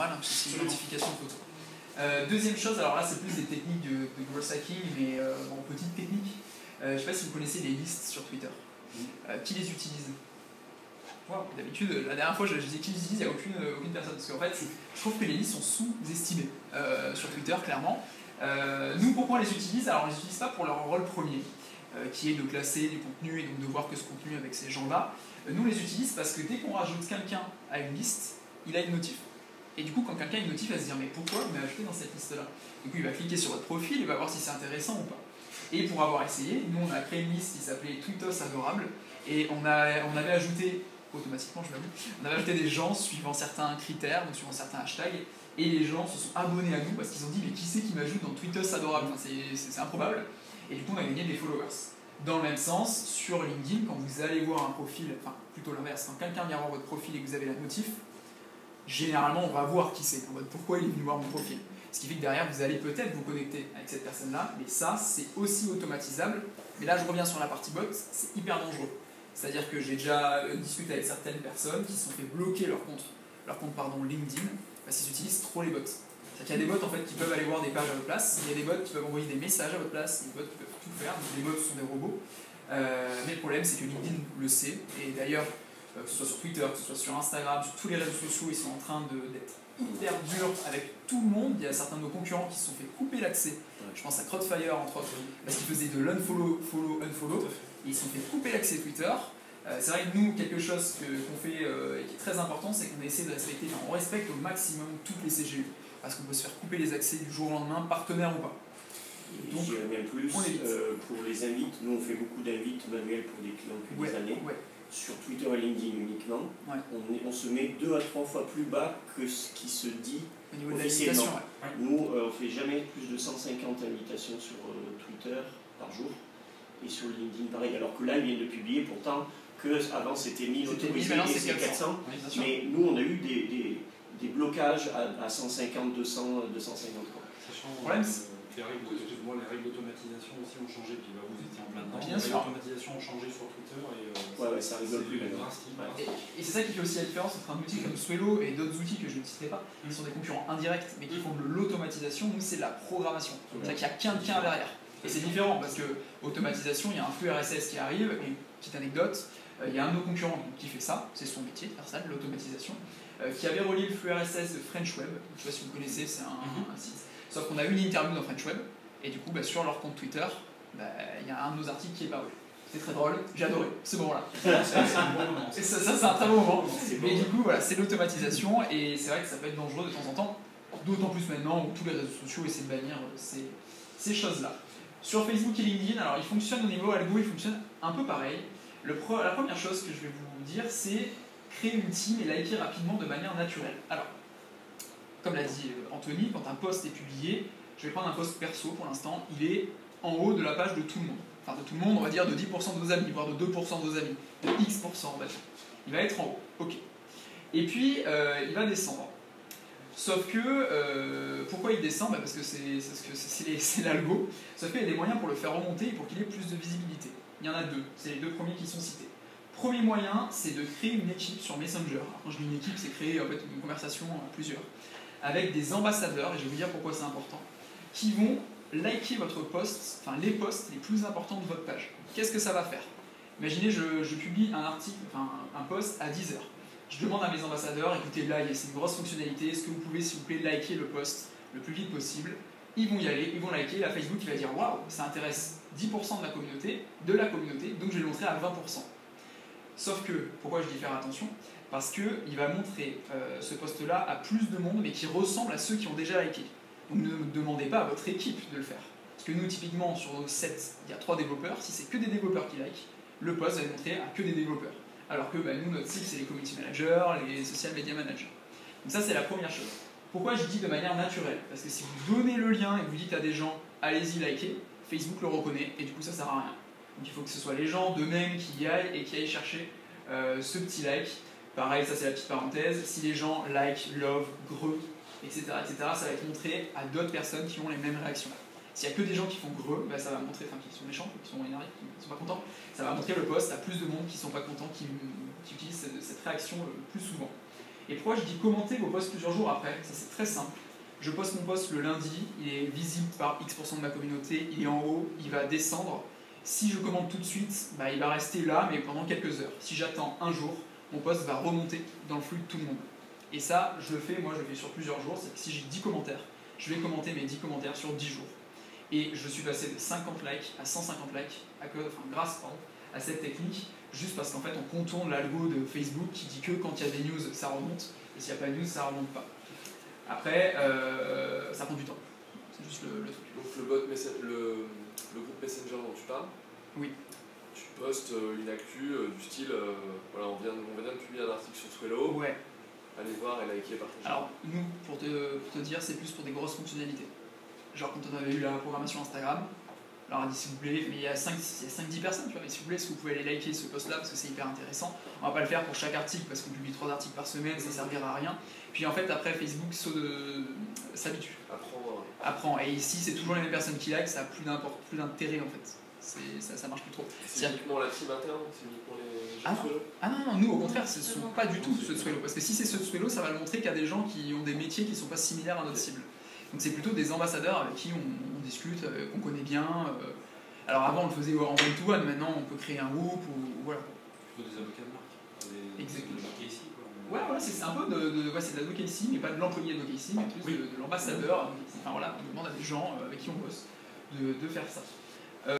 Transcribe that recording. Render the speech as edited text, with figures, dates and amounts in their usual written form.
normal, hein, parce que c'est une notification de photo. Deuxième chose, alors là c'est plus des techniques de growth hacking, mais bon, petite technique. Je ne sais pas si vous connaissez les listes sur Twitter. Qui les utilise? D'habitude, la dernière fois je disais qui les utilise, il n'y a aucune personne. Parce qu'en fait, je trouve que les listes sont sous-estimées sur Twitter, clairement. Nous, pourquoi on les utilise? Alors on les utilise pas pour leur rôle premier, qui est de classer du contenu et donc de voir que ce contenu avec ces gens-là. Nous, on les utilise parce que dès qu'on rajoute quelqu'un à une liste, il a une notif. Et du coup, quand quelqu'un a une notif, il va se dire mais pourquoi vous m'avez ajouté dans cette liste-là? Du coup, il va cliquer sur votre profil, il va voir si c'est intéressant ou pas. Et pour avoir essayé, nous on a créé une liste qui s'appelait Tweetos Adorable et on avait ajouté, automatiquement je l'avoue, on avait ajouté des gens suivant certains critères, donc suivant certains hashtags, et les gens se sont abonnés à nous parce qu'ils ont dit mais qui c'est qui m'ajoute dans Tweetos Adorable, enfin, c'est improbable. Et du coup on a gagné des followers. Dans le même sens, sur LinkedIn, quand vous allez voir un profil, enfin plutôt l'inverse, quand quelqu'un vient voir votre profil et que vous avez la notif, généralement on va voir qui c'est, en mode pourquoi il est venu voir mon profil. Ce qui fait que derrière vous allez peut-être vous connecter avec cette personne-là, mais ça c'est aussi automatisable. Mais là je reviens sur la partie bot, c'est hyper dangereux. C'est-à-dire que j'ai déjà discuté avec certaines personnes qui se sont fait bloquer leur compte LinkedIn parce qu'ils utilisent trop les bots. C'est-à-dire qu'il y a des bots en fait qui peuvent aller voir des pages à votre place, il y a des bots qui peuvent envoyer des messages à votre place, il y a des bots qui peuvent tout faire, donc les bots sont des robots. Mais le problème c'est que LinkedIn le sait, et d'ailleurs que ce soit sur Twitter, que ce soit sur Instagram, sur tous les réseaux sociaux, ils sont en train d'être hyper durs avec tout le monde. Il y a certains de nos concurrents qui se sont fait couper l'accès. Je pense à Crowdfire entre autres, parce qu'ils faisaient de l'unfollow, follow, unfollow, et ils se sont fait couper l'accès Twitter. C'est vrai que nous, quelque chose qu'on fait et qui est très important, c'est qu'on essaie de respecter, enfin, on respecte au maximum toutes les CGU, parce qu'on peut se faire couper les accès du jour au lendemain, partenaire ou pas. Donc, je dirais même plus, pour les invites, nous on fait beaucoup d'invites manuels pour des clients depuis des années. Sur Twitter et LinkedIn uniquement, on se met 2 à 3 fois plus bas que ce qui se dit au niveau officiellement. de l'invitation. Nous, on ne fait jamais plus de 150 invitations sur Twitter par jour, et sur LinkedIn pareil, alors que là ils viennent de publier pourtant qu'avant c'était 1000 autorisés et c'est 400, mais nous on a eu des blocages à 150, 200, 250 quoi. Sachant les règles d'automatisation aussi ont changé, puis là vous étiez en plein dedans. Bien sûr. Les règles d'automatisation ont changé sur Twitter et ça rigole plus maintenant. Et c'est ça qui fait aussi la différence entre un outil comme Swello et d'autres outils que je ne citerai pas, qui sont des concurrents indirects mais qui font de l'automatisation. Nous c'est de la programmation, c'est-à-dire qu'il y a quelqu'un derrière. Et c'est différent parce que automatisation, il y a un flux RSS qui arrive, et petite anecdote, il y a un de nos concurrents qui fait ça, c'est son métier de faire ça, de l'automatisation, qui avait relié le flux RSS de French Web, je ne sais pas si vous connaissez, c'est un site. Sauf qu'on a eu une interview dans French Web, et du coup, sur leur compte Twitter, il y a un de nos articles qui est paru. C'était très drôle, j'ai adoré ce moment-là. Et ça c'est un très bon moment. Mais du coup, voilà, c'est l'automatisation, et c'est vrai que ça peut être dangereux de temps en temps, d'autant plus maintenant où tous les réseaux sociaux essaient de bannir ces choses-là. Sur Facebook et LinkedIn, alors ils fonctionnent au niveau algo, ils fonctionnent un peu pareil. La première chose que je vais vous dire, c'est créer une team et liker rapidement de manière naturelle. Alors, comme l'a dit Anthony, quand un post est publié, je vais prendre un post perso pour l'instant, il est en haut de la page de tout le monde. Enfin de tout le monde, on va dire de 10% de vos amis, voire de 2% de vos amis, de X% on va dire. Il va être en haut, ok. Et puis, il va descendre. Sauf que, pourquoi il descend? Parce que c'est l'algo. Sauf qu'il y a des moyens pour le faire remonter et pour qu'il ait plus de visibilité. Il y en a deux, c'est les deux premiers qui sont cités. Premier moyen, c'est de créer une équipe sur Messenger. Alors, quand je dis une équipe, c'est créer en fait une conversation plusieurs, avec des ambassadeurs, et je vais vous dire pourquoi c'est important, qui vont liker votre post, enfin les posts les plus importants de votre page. Qu'est-ce que ça va faire? Imaginez, je publie un article, enfin un post à 10h. Je demande à mes ambassadeurs, écoutez, là, c'est une grosse fonctionnalité, est-ce que vous pouvez, s'il vous plaît, liker le post le plus vite possible? Ils vont y aller, ils vont liker, la Facebook il va dire, waouh, ça intéresse 10% de la communauté, donc je vais le montrer à 20%. Sauf que, pourquoi je dis faire attention? Parce qu'il va montrer ce post-là à plus de monde, mais qui ressemble à ceux qui ont déjà liké. Donc ne demandez pas à votre équipe de le faire. Parce que nous, typiquement, sur nos 7, il y a 3 développeurs, si c'est que des développeurs qui like, le post va être montré à que des développeurs. Alors que nous, notre cible, c'est les community managers, les social media managers. Donc ça, c'est la première chose. Pourquoi je dis de manière naturelle? Parce que si vous donnez le lien et que vous dites à des gens, allez-y, likez, Facebook le reconnaît, et du coup, ça sert à rien. Donc il faut que ce soit les gens d'eux-mêmes qui y aillent et qui aillent chercher ce petit like. Pareil, ça c'est la petite parenthèse, si les gens like, love, greux, etc., ça va être montré à d'autres personnes qui ont les mêmes réactions. S'il n'y a que des gens qui font greux, ça va montrer, enfin qui sont méchants, qui sont énervés, qui ne sont pas contents, ça va montrer le post à plus de monde qui ne sont pas contents, qui utilisent cette réaction le plus souvent. Et pourquoi je dis commenter vos posts plusieurs jours après? Ça c'est très simple. Je poste mon post le lundi, il est visible par X% de ma communauté, il est en haut, il va descendre. Si je commente tout de suite, il va rester là, mais pendant quelques heures. Si j'attends un jour, mon post va remonter dans le flux de tout le monde. Et ça, je le fais sur plusieurs jours. C'est que si j'ai 10 commentaires, je vais commenter mes 10 commentaires sur 10 jours. Et je suis passé de 50 likes à 150 likes grâce à cette technique, juste parce qu'en fait on contourne l'algo de Facebook qui dit que quand il y a des news, ça remonte, et s'il n'y a pas de news, ça remonte pas. Après, ça prend du temps. C'est juste le truc. Donc le groupe Messenger dont tu parles, oui. Tu postes une actu du style, voilà, on vient de publier un article sur Swello, ouais. Allez voir et liker et partager. Alors nous, pour te dire, c'est plus pour des grosses fonctionnalités. Genre quand on avait eu la programmation Instagram, alors on a dit s'il vous plaît, mais il y a 5-10 personnes, tu vois, mais s'il vous plaît, est-ce que vous pouvez aller liker ce post là parce que c'est hyper intéressant. On va pas le faire pour chaque article parce qu'on publie 3 articles par semaine, ça servira à rien. Puis en fait après Facebook s'habitue. Apprend. Et ici c'est toujours les mêmes personnes qui like, ça a plus d'intérêt en fait. Ça marche plus trop. C'est uniquement la team interne, c'est uniquement les gens de Swello? Ah non, nous au contraire, ce ne sont pas du tout ceux de Swello. Parce que si c'est ceux de Swello, ça va le montrer qu'il y a des gens qui ont des métiers qui ne sont pas similaires à notre cible. Donc c'est plutôt des ambassadeurs avec qui on discute, qu'on connaît bien. Alors avant on le faisait en one-to-one, maintenant on peut créer un groupe ou voilà. Plutôt des avocats de marque. Exactement. Ouais, voilà, c'est un peu c'est de l'advocacy, mais pas de l'employé d'advocacy, mais plus de l'ambassadeur. Enfin voilà, on demande à des gens avec qui on bosse de faire ça.